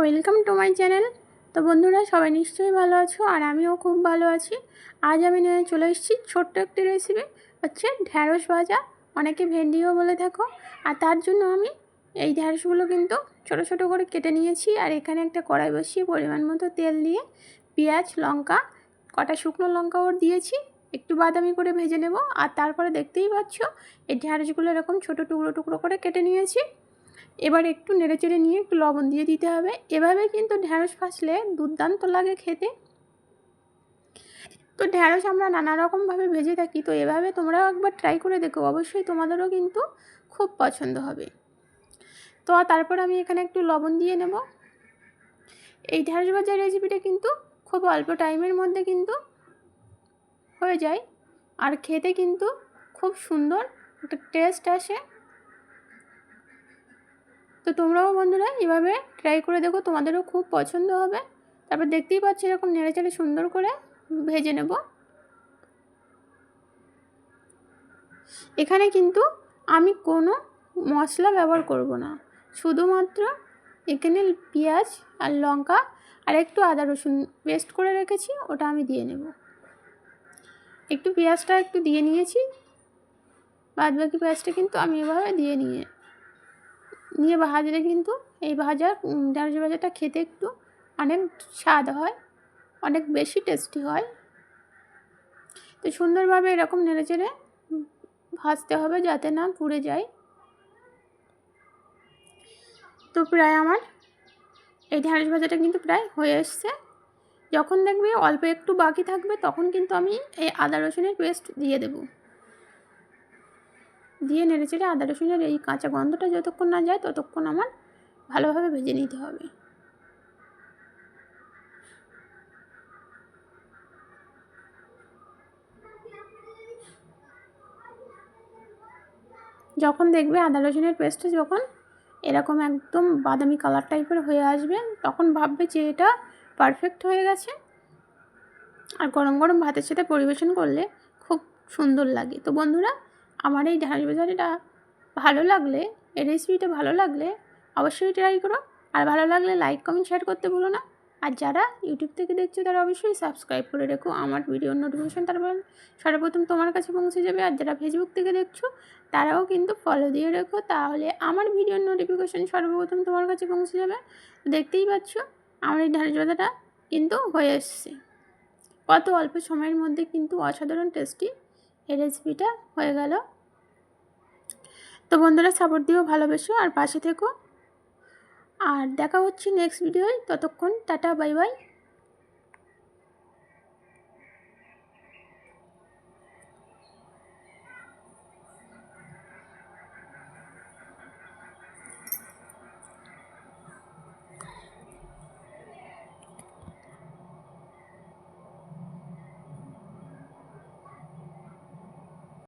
Welcome to my channel. তো বন্ধুরা, সবাই নিশ্চয়ই ভালো আছো আর আমিও খুব ভালো আছি। আজ আমি নিয়ে চলে এসেছি ছোট্ট একটি রেসিপি, হচ্ছে ঢ্যাঁড়স ভাজা। অনেকে ভেন্ডিও বলে থাকো। আর তার জন্য আমি এই ঢ্যাঁড়সগুলো কিন্তু ছোট ছোট করে কেটে নিয়েছি। আর এখানে একটা কড়াই বসিয়ে পরিমাণ মতো তেল দিয়ে পেঁয়াজ, লঙ্কা, কটা শুকনো লঙ্কা ওর দিয়েছি, একটু বাদামি করে ভেজে নেব। আর তারপরে দেখতেই পাচ্ছ এই ঢ্যাঁড়সগুলো এরকম ছোটো টুকরো টুকরো করে কেটে নিয়েছি। এবার একটু নেড়েচেড়ে নিয়ে একটু লবণ দিয়ে দিতে হবে। এভাবে কিন্তু ঢ্যাঁড়স ভাজলে দুর্দান্ত লাগে খেতে। তো ঢ্যাঁড়স আমরা নানা রকমভাবে ভেজে থাকি, তো এভাবে তোমরাও একবার ট্রাই করে দেখো, অবশ্যই তোমাদেরও কিন্তু খুব পছন্দ হবে। তো তারপর আমি এখানে একটু লবণ দিয়ে নেব। এই ঢ্যাঁড়স ভাজার রেসিপিটা কিন্তু খুব অল্প টাইমের মধ্যে কিন্তু হয়ে যায়, আর খেতে কিন্তু খুব সুন্দর একটা টেস্ট আসে। তো তোমরাও বন্ধুরা এভাবে ট্রাই করে দেখো, তোমাদেরও খুব পছন্দ হবে। তারপর দেখতেই পাচ্ছ এরকম নেড়েচেড়ে সুন্দর করে ভেজে নেব। এখানে কিন্তু আমি কোনো মশলা ব্যবহার করব না, শুধুমাত্র এখানে পেঁয়াজ আর লঙ্কা আর একটু আদা রসুন পেস্ট করে রেখেছি, ওটা আমি দিয়ে নেব। একটু পেঁয়াজটা একটু দিয়ে নিয়েছি, বাদ বাকি পেঁয়াজটা কিন্তু আমি এভাবে দিয়ে নিয়ে ভাজলে কিন্তু এই ঢ্যাঁড়স ভাজাটা খেতে একটু অনেক স্বাদ হয়, অনেক বেশি টেস্টি হয়। তো সুন্দরভাবে এরকম নেড়েচেড়ে ভাজতে হবে যাতে না পুড়ে যায়। তো প্রায় আমার এই ঢ্যাঁড়স ভাজাটা কিন্তু প্রায় হয়ে এসছে। যখন দেখবে অল্প একটু বাকি থাকবে, তখন কিন্তু আমি এই আদা রসুনের পেস্ট দিয়ে দেব। দিয়ে নেড়েচেড়ে আদা রসুনের এই কাঁচা গন্ধটা যতক্ষণ না যায় ততক্ষণ আমার ভালোভাবে ভেজে নিতে হবে। যখন দেখবে আদা রসুনের পেস্টটা যখন এরকম একদম বাদামি কালার টাইপের হয়ে আসবে, তখন ভাববে যে এটা পারফেক্ট হয়ে গেছে। আর গরম গরম ভাতের সাথে পরিবেশন করলে খুব সুন্দর লাগে। তো বন্ধুরা, আমার এই ঢ্যাঁড়স ভাজাটা ভালো লাগলে, এই রেসিপিটা ভালো লাগলে অবশ্যই ট্রাই করো। আর ভালো লাগলে লাইক কমেন্ট শেয়ার করতে ভুলো না। আর যারা ইউটিউব থেকে দেখছো তারা অবশ্যই সাবস্ক্রাইব করে রেখো, আমার ভিডিওর নোটিফিকেশান তারপর সর্বপ্রথম তোমার কাছে পৌঁছে যাবে। আর যারা ফেসবুক থেকে দেখছো তারাও কিন্তু ফলো দিয়ে রেখো, তাহলে আমার ভিডিওর নোটিফিকেশান সর্বপ্রথম তোমার কাছে পৌঁছে যাবে। দেখতেই পাচ্ছ আমার এই ঢ্যাঁড়স ভাজাটা কিন্তু হয়ে এসছে। কত অল্প সময়ের মধ্যে কিন্তু অসাধারণ টেস্টি এই রেসিপিটা হয়ে গেল। তো বন্ধুরা, সাপোর্ট দিও, ভালোবেসো আর পাশে থেকো। আর দেখা হচ্ছে নেক্সট ভিডিওয়। ততক্ষণ টাটা, বাই বাই।